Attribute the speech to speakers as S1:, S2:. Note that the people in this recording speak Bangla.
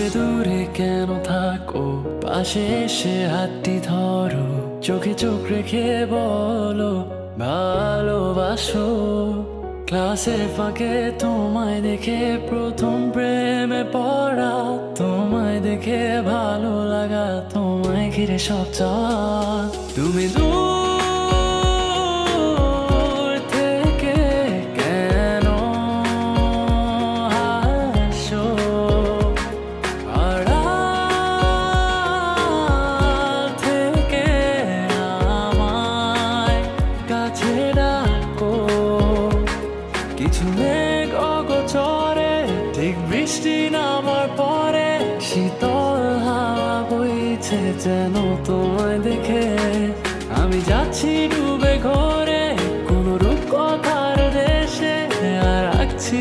S1: দূরে দূরে কেন থাকো, পাশে এসে হাতটি ধরো, চোখে চোখ রেখে বলো ভালোবাসো। ক্লাসের ফাঁকে তোমায় দেখে প্রথম প্রেমে পড়া, তোমায় দেখে ভালো লাগা, তোমায় ঘিরে সব চাওয়া। তুমি দূর থেকে কেন হাসো, আড়াল থেকে আমায় কাছে ডাকো। কিছু মেঘ অগোচরে, ঠিক বৃষ্টি নামার পরে, শীতল হাওয়া বইছে যেন তোমায় দেখে। আমি যাচ্ছি ডুবে ঘরে কোনো রূপকথার দেশে, আর রাখছি